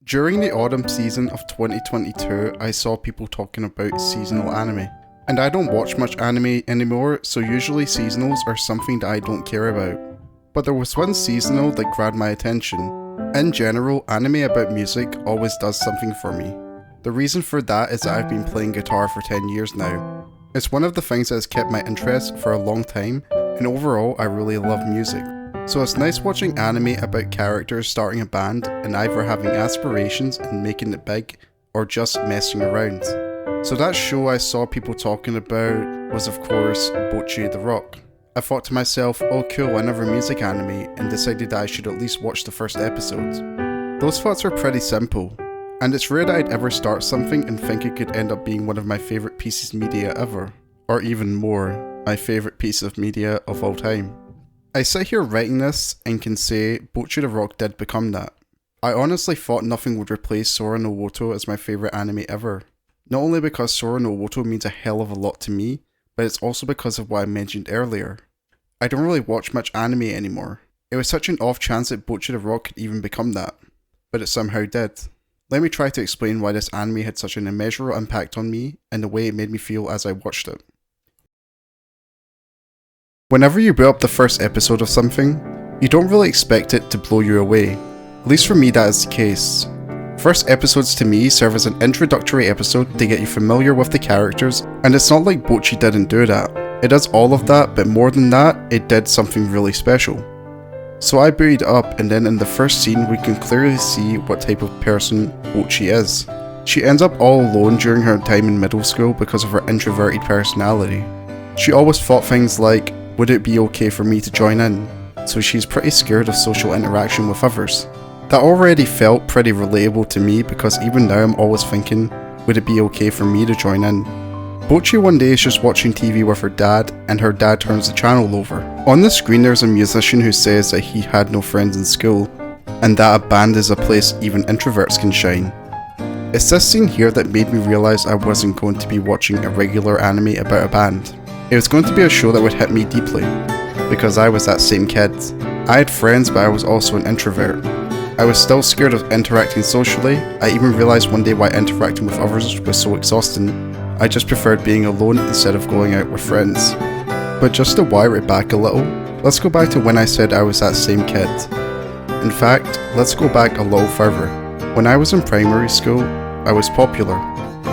During the autumn season of 2022, I saw people talking about seasonal anime. And I don't watch much anime anymore, so usually seasonals are something that I don't care about. But there was one seasonal that grabbed my attention. In general, anime about music always does something for me. The reason for that is that I've been playing guitar for 10 years now. It's one of the things that has kept my interest for a long time, and overall I really love music. So it's nice watching anime about characters starting a band and either having aspirations and making it big, or just messing around. So that show I saw people talking about was of course Bocchi The Rock. I thought to myself, oh cool, another music anime, and decided that I should at least watch the first episode. Those thoughts are pretty simple, and it's rare that I'd ever start something and think it could end up being one of my favourite pieces of media ever, or even more, my favourite piece of media of all time. I sit here writing this and can say Bocchi The Rock did become that. I honestly thought nothing would replace Sora no Woto as my favourite anime ever. Not only because Sora no Woto means a hell of a lot to me, but it's also because of what I mentioned earlier. I don't really watch much anime anymore. It was such an off chance that Bocchi The Rock could even become that, but it somehow did. Let me try to explain why this anime had such an immeasurable impact on me and the way it made me feel as I watched it. Whenever you boot up the first episode of something, you don't really expect it to blow you away. At least for me that is the case. First episodes to me serve as an introductory episode to get you familiar with the characters, and it's not like Bocchi didn't do that. It does all of that, but more than that, it did something really special. So I booted up, and then in the first scene we can clearly see what type of person Bocchi is. She ends up all alone during her time in middle school because of her introverted personality. She always thought things like, would it be okay for me to join in? So she's pretty scared of social interaction with others. That already felt pretty relatable to me because even now I'm always thinking, would it be okay for me to join in? Bocchi one day is just watching TV with her dad, and her dad turns the channel over. On the screen there's a musician who says that he had no friends in school, and that a band is a place even introverts can shine. It's this scene here that made me realise I wasn't going to be watching a regular anime about a band. It was going to be a show that would hit me deeply, because I was that same kid. I had friends, but I was also an introvert. I was still scared of interacting socially. I even realised one day why interacting with others was so exhausting. I just preferred being alone instead of going out with friends. But just to wire it back a little, let's go back to when I said I was that same kid. In fact, let's go back a little further. When I was in primary school, I was popular.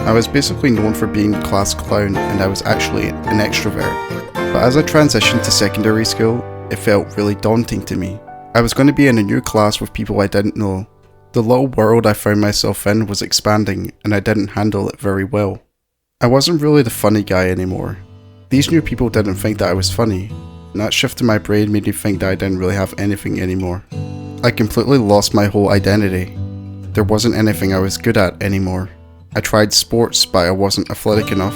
I was basically known for being the class clown, and I was actually an extrovert. But as I transitioned to secondary school, it felt really daunting to me. I was going to be in a new class with people I didn't know. The little world I found myself in was expanding, and I didn't handle it very well. I wasn't really the funny guy anymore. These new people didn't think that I was funny, and that shift in my brain made me think that I didn't really have anything anymore. I completely lost my whole identity. There wasn't anything I was good at anymore. I tried sports, but I wasn't athletic enough.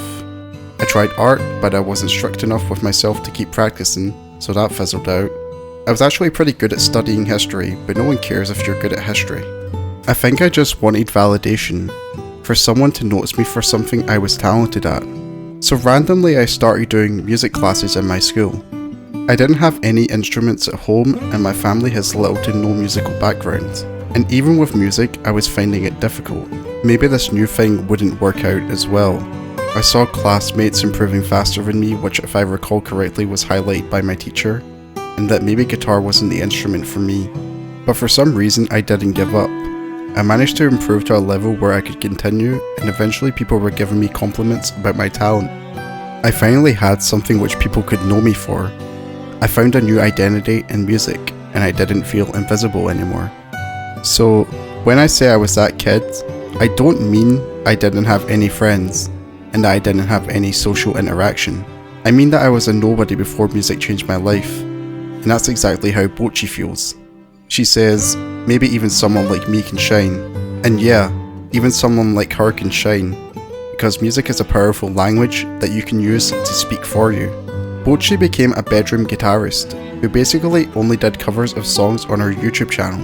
I tried art, but I wasn't strict enough with myself to keep practicing, so that fizzled out. I was actually pretty good at studying history, but no one cares if you're good at history. I think I just wanted validation, for someone to notice me for something I was talented at. So randomly I started doing music classes in my school. I didn't have any instruments at home, and my family has little to no musical background. And even with music, I was finding it difficult. Maybe this new thing wouldn't work out as well. I saw classmates improving faster than me, which if I recall correctly was highlighted by my teacher, and that maybe guitar wasn't the instrument for me. But for some reason I didn't give up. I managed to improve to a level where I could continue, and eventually people were giving me compliments about my talent. I finally had something which people could know me for. I found a new identity in music, and I didn't feel invisible anymore. So, when I say I was that kid, I don't mean I didn't have any friends, and that I didn't have any social interaction. I mean that I was a nobody before music changed my life, and that's exactly how Bocchi feels. She says, maybe even someone like me can shine, and yeah, even someone like her can shine, because music is a powerful language that you can use to speak for you. Bocchi became a bedroom guitarist, who basically only did covers of songs on her YouTube channel.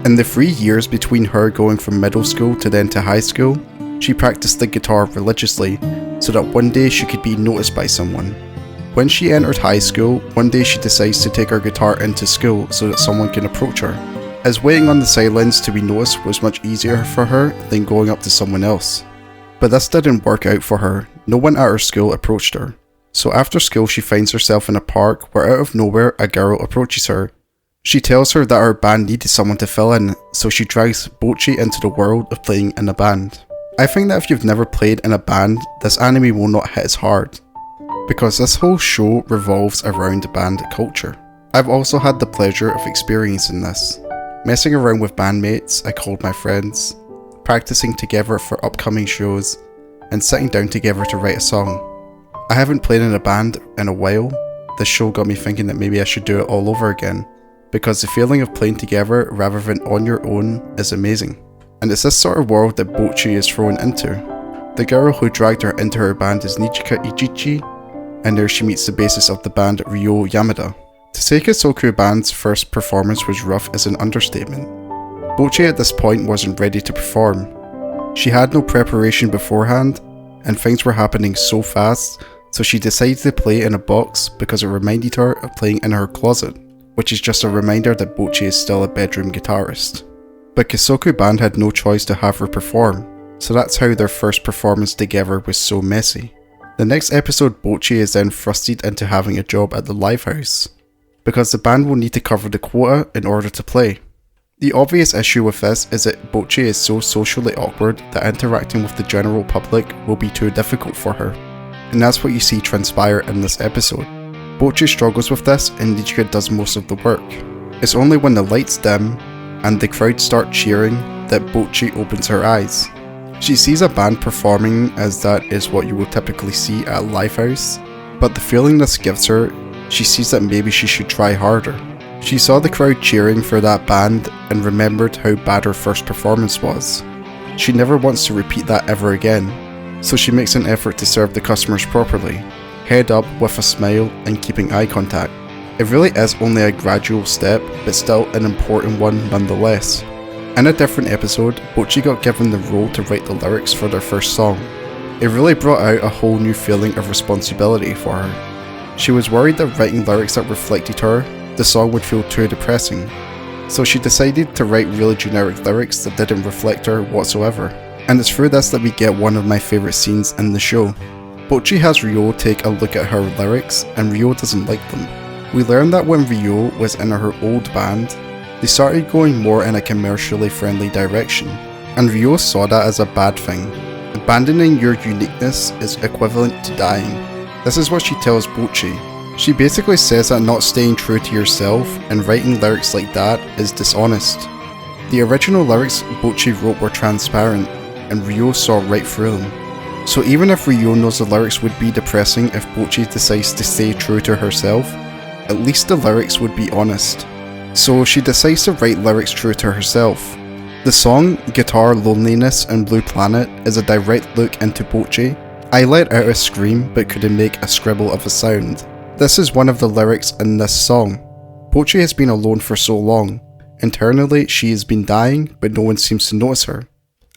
In the 3 years between her going from middle school to then to high school, she practiced the guitar religiously so that one day she could be noticed by someone. When she entered high school, one day she decides to take her guitar into school so that someone can approach her. as waiting on the sidelines to be noticed was much easier for her than going up to someone else. But this didn't work out for her. No one at her school approached her. So after school she finds herself in a park where out of nowhere a girl approaches her. She tells her that her band needed someone to fill in, so she drags Bocchi into the world of playing in a band. I think that if you've never played in a band, this anime will not hit as hard, because this whole show revolves around band culture. I've also had the pleasure of experiencing this, messing around with bandmates I called my friends, practicing together for upcoming shows, and sitting down together to write a song. I haven't played in a band in a while. This show got me thinking that maybe I should do it all over again, because the feeling of playing together rather than on your own is amazing. And it's this sort of world that Bocchi is thrown into. The girl who dragged her into her band is Nijika Ichichi, and there she meets the bassist of the band, Ryo Yamada. To say Kisoku Band's first performance was rough is an understatement. Bocchi at this point wasn't ready to perform. She had no preparation beforehand, and things were happening so fast, so she decided to play in a box because it reminded her of playing in her closet, which is just a reminder that Bocchi is still a bedroom guitarist. But Kisoku Band had no choice to have her perform, so that's how their first performance together was so messy. The next episode, Bocchi is then thrusted into having a job at the live house, because the band will need to cover the quota in order to play. The obvious issue with this is that Bocchi is so socially awkward that interacting with the general public will be too difficult for her, and that's what you see transpire in this episode. Bocchi struggles with this and Nijika does most of the work. It's only when the lights dim and the crowd start cheering that Bocchi opens her eyes. She sees a band performing as that is what you will typically see at a live house, but the feeling this gives her, she sees that maybe she should try harder. She saw the crowd cheering for that band and remembered how bad her first performance was. She never wants to repeat that ever again, so she makes an effort to serve the customers properly, head up with a smile and keeping eye contact. It really is only a gradual step, but still an important one nonetheless. In a different episode, Bocchi got given the role to write the lyrics for their first song. It really brought out a whole new feeling of responsibility for her. She was worried that writing lyrics that reflected her, the song would feel too depressing. So she decided to write really generic lyrics that didn't reflect her whatsoever. And it's through this that we get one of my favourite scenes in the show. Bocchi has Ryo take a look at her lyrics, and Ryo doesn't like them. We learned that when Ryo was in her old band, they started going more in a commercially friendly direction, and Ryo saw that as a bad thing. Abandoning your uniqueness is equivalent to dying. This is what she tells Bocchi. She basically says that not staying true to yourself and writing lyrics like that is dishonest. The original lyrics Bocchi wrote were transparent, and Ryo saw right through them. So even if Ryo knows the lyrics would be depressing if Bocchi decides to stay true to herself, at least the lyrics would be honest. So she decides to write lyrics true to herself. The song Guitar, Loneliness and Blue Planet is a direct look into Bocchi. I let out a scream but couldn't make a scribble of a sound. This is one of the lyrics in this song. Bocchi has been alone for so long. Internally she has been dying, but no one seems to notice her.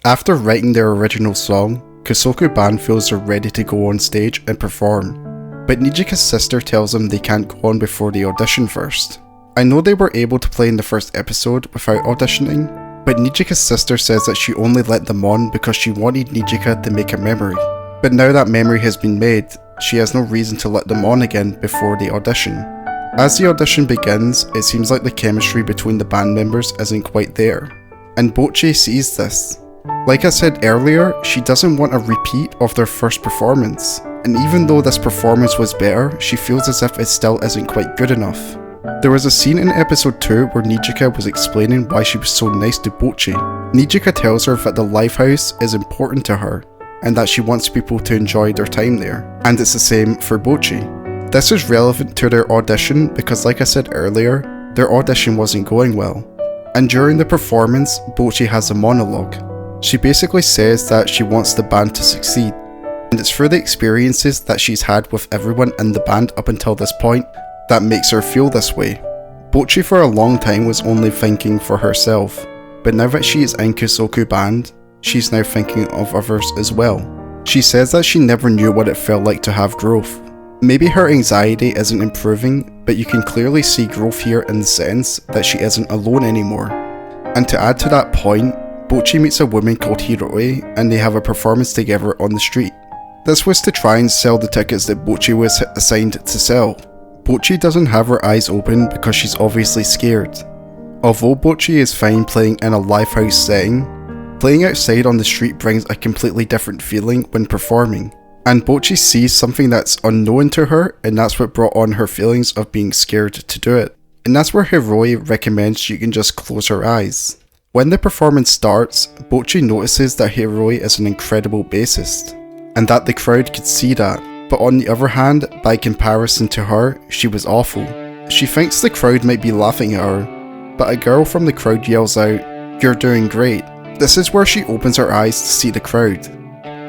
After writing their original song, Kisoku Band feels they're ready to go on stage and perform. But Nijika's sister tells them they can't go on before they audition first. I know they were able to play in the first episode without auditioning, but Nijika's sister says that she only let them on because she wanted Nijika to make a memory. But now that memory has been made, she has no reason to let them on again before the audition. As the audition begins, it seems like the chemistry between the band members isn't quite there, and Bocchi sees this. Like I said earlier, she doesn't want a repeat of their first performance, and even though this performance was better, she feels as if it still isn't quite good enough. There was a scene in episode 2 where Nijika was explaining why she was so nice to Bocchi. Nijika tells her that the lifehouse is important to her, and that she wants people to enjoy their time there, and it's the same for Bocchi. This is relevant to their audition because, like I said earlier, their audition wasn't going well. And during the performance, Bocchi has a monologue. She basically says that she wants the band to succeed, and it's through the experiences that she's had with everyone in the band up until this point that makes her feel this way. Bocchi for a long time was only thinking for herself, but now that she is in Kisoku Band, she's now thinking of others as well. She says that she never knew what it felt like to have growth. Maybe her anxiety isn't improving, but you can clearly see growth here in the sense that she isn't alone anymore. And to add to that point, Bocchi meets a woman called Hiroi and they have a performance together on the street. This was to try and sell the tickets that Bocchi was assigned to sell. Bocchi doesn't have her eyes open because she's obviously scared. Although Bocchi is fine playing in a live house setting, playing outside on the street brings a completely different feeling when performing. And Bocchi sees something that's unknown to her, and that's what brought on her feelings of being scared to do it. And that's where Hiroi recommends she can just close her eyes. When the performance starts, Bocchi notices that Hiroi is an incredible bassist, and that the crowd could see that, but on the other hand, by comparison to her, she was awful. She thinks the crowd might be laughing at her, but a girl from the crowd yells out, "You're doing great." This is where she opens her eyes to see the crowd.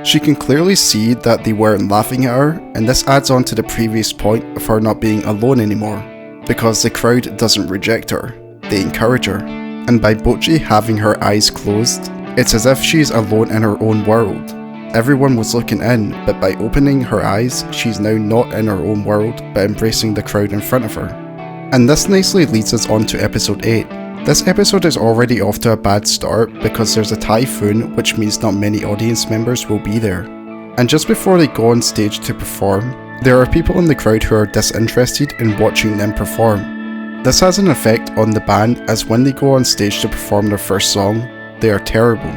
She can clearly see that they weren't laughing at her, and this adds on to the previous point of her not being alone anymore, because the crowd doesn't reject her, they encourage her. And by Bocchi having her eyes closed, it's as if she's alone in her own world. Everyone was looking in, but by opening her eyes, she's now not in her own world, but embracing the crowd in front of her. And this nicely leads us on to episode 8. This episode is already off to a bad start because there's a typhoon, which means not many audience members will be there. And just before they go on stage to perform, there are people in the crowd who are disinterested in watching them perform. This has an effect on the band, as when they go on stage to perform their first song, they are terrible.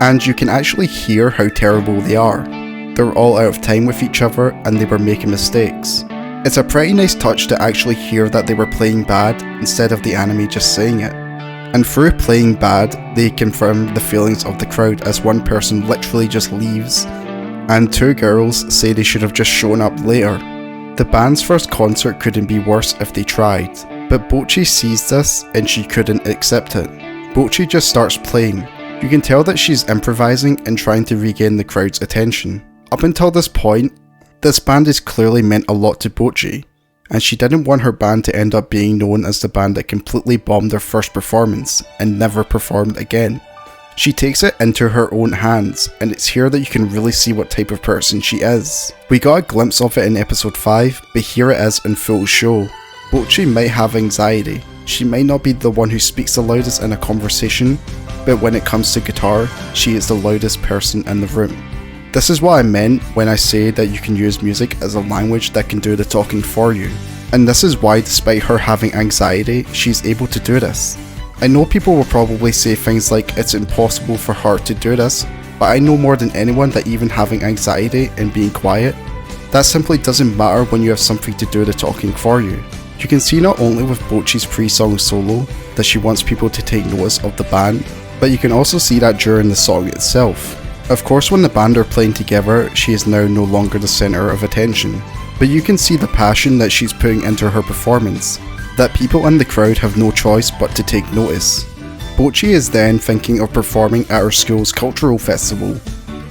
And you can actually hear how terrible they are. They were all out of time with each other and they were making mistakes. It's a pretty nice touch to actually hear that they were playing bad instead of the anime just saying it. And through playing bad, they confirm the feelings of the crowd, as one person literally just leaves, and two girls say they should have just shown up later. The band's first concert couldn't be worse if they tried, but Bocchi sees this and she couldn't accept it. Bocchi just starts playing. You can tell that she's improvising and trying to regain the crowd's attention. Up until this point, this band has clearly meant a lot to Bocchi, and she didn't want her band to end up being known as the band that completely bombed their first performance and never performed again. She takes it into her own hands, and it's here that you can really see what type of person she is. We got a glimpse of it in episode 5, but here it is in full show. Bocchi might have anxiety. She might not be the one who speaks the loudest in a conversation, but when it comes to guitar, she is the loudest person in the room. This is what I meant when I say that you can use music as a language that can do the talking for you. And this is why, despite her having anxiety, she's able to do this. I know people will probably say things like it's impossible for her to do this, but I know more than anyone that even having anxiety and being quiet, that simply doesn't matter when you have something to do the talking for you. You can see not only with Bocchi's pre-song solo that she wants people to take notice of the band, but you can also see that during the song itself. Of course, when the band are playing together, she is now no longer the center of attention, but you can see the passion that she's putting into her performance, that people in the crowd have no choice but to take notice. Bocchi is then thinking of performing at her school's cultural festival,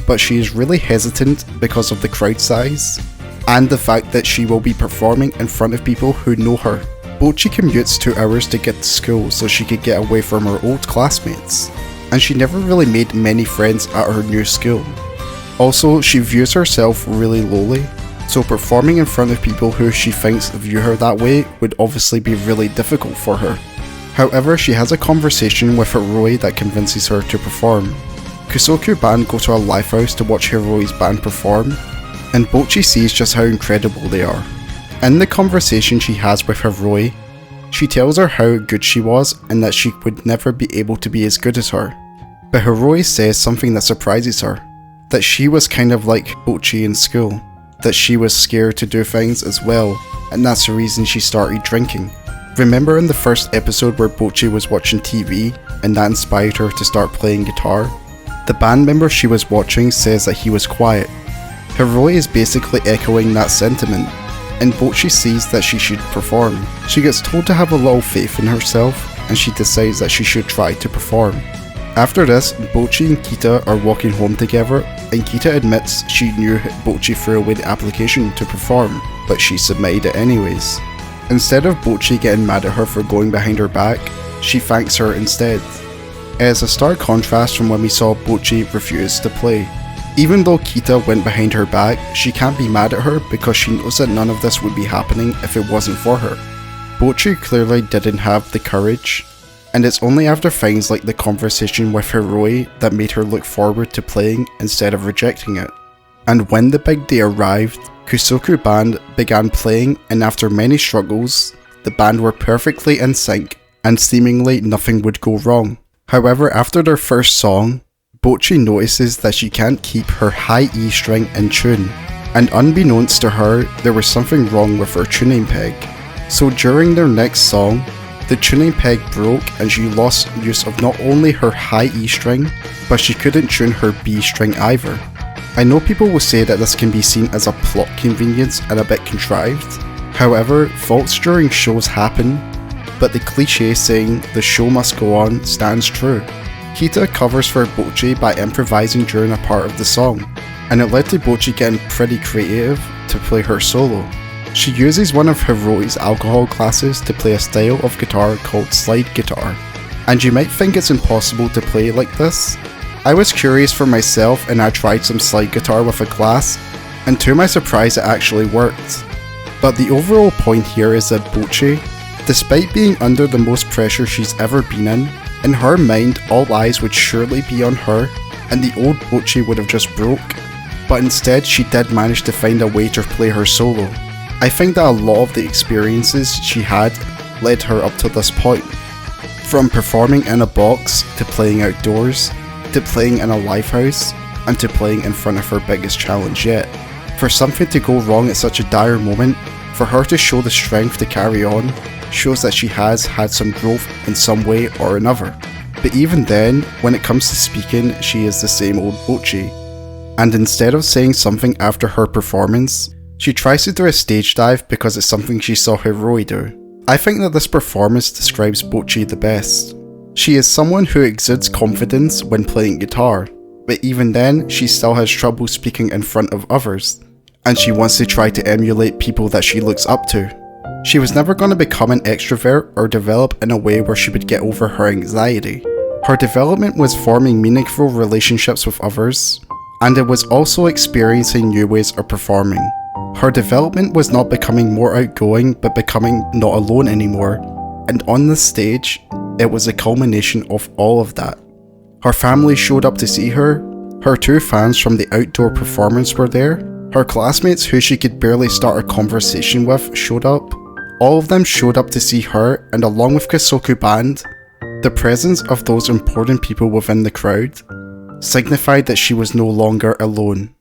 but she is really hesitant because of the crowd size, and the fact that she will be performing in front of people who know her. Bocchi commutes 2 hours to get to school so she could get away from her old classmates, and she never really made many friends at her new school. Also, she views herself really lowly, so performing in front of people who she thinks view her that way would obviously be really difficult for her. However, she has a conversation with Hiroi that convinces her to perform. Kusoku band go to a live house to watch Hiroi's band perform, and Bocchi sees just how incredible they are. In the conversation she has with Hiroi, she tells her how good she was and that she would never be able to be as good as her. But Hiroi says something that surprises her, that she was kind of like Bocchi in school, that she was scared to do things as well, and that's the reason she started drinking. Remember in the first episode where Bocchi was watching TV and that inspired her to start playing guitar? The band member she was watching says that he was quiet. Hiroi is basically echoing that sentiment, and Bocchi sees that she should perform. She gets told to have a little faith in herself, and she decides that she should try to perform. After this, Bocchi and Kita are walking home together, and Kita admits she knew Bocchi threw away the application to perform, but she submitted it anyways. Instead of Bocchi getting mad at her for going behind her back, she thanks her instead. It is a stark contrast from when we saw Bocchi refuse to play. Even though Kita went behind her back, she can't be mad at her because she knows that none of this would be happening if it wasn't for her. Bocchi clearly didn't have the courage and it's only after things like the conversation with Hiroi that made her look forward to playing instead of rejecting it. And when the big day arrived, Kusoku Band began playing, and after many struggles, the band were perfectly in sync and seemingly nothing would go wrong. However, after their first song, Bocchi notices that she can't keep her high E string in tune, and unbeknownst to her, there was something wrong with her tuning peg. So during their next song, the tuning peg broke and she lost use of not only her high E string, but she couldn't tune her B string either. I know people will say that this can be seen as a plot convenience and a bit contrived. However, faults during shows happen, but the cliche saying "the show must go on" stands true. Kita covers for Bocchi by improvising during a part of the song, and it led to Bocchi getting pretty creative to play her solo. She uses one of Hiroi's alcohol classes to play a style of guitar called slide guitar, and you might think it's impossible to play like this. I was curious for myself and I tried some slide guitar with a class, and to my surprise it actually worked. But the overall point here is that Bocchi, despite being under the most pressure she's ever been in her mind all eyes would surely be on her and the old Bocchi would have just broke, but instead she did manage to find a way to play her solo. I think that a lot of the experiences she had led her up to this point. From performing in a box, to playing outdoors, to playing in a live house, and to playing in front of her biggest challenge yet. For something to go wrong at such a dire moment, for her to show the strength to carry on, shows that she has had some growth in some way or another. But even then, when it comes to speaking, she is the same old Bocchi. And instead of saying something after her performance, she tries to do a stage dive because it's something she saw Hiroi do. I think that this performance describes Bocchi the best. She is someone who exudes confidence when playing guitar, but even then, she still has trouble speaking in front of others, and she wants to try to emulate people that she looks up to. She was never going to become an extrovert or develop in a way where she would get over her anxiety. Her development was forming meaningful relationships with others, and it was also experiencing new ways of performing. Her development was not becoming more outgoing, but becoming not alone anymore, and on this stage, it was a culmination of all of that. Her family showed up to see her, her 2 fans from the outdoor performance were there, her classmates who she could barely start a conversation with showed up. All of them showed up to see her, and along with Kusoku Band, the presence of those important people within the crowd signified that she was no longer alone.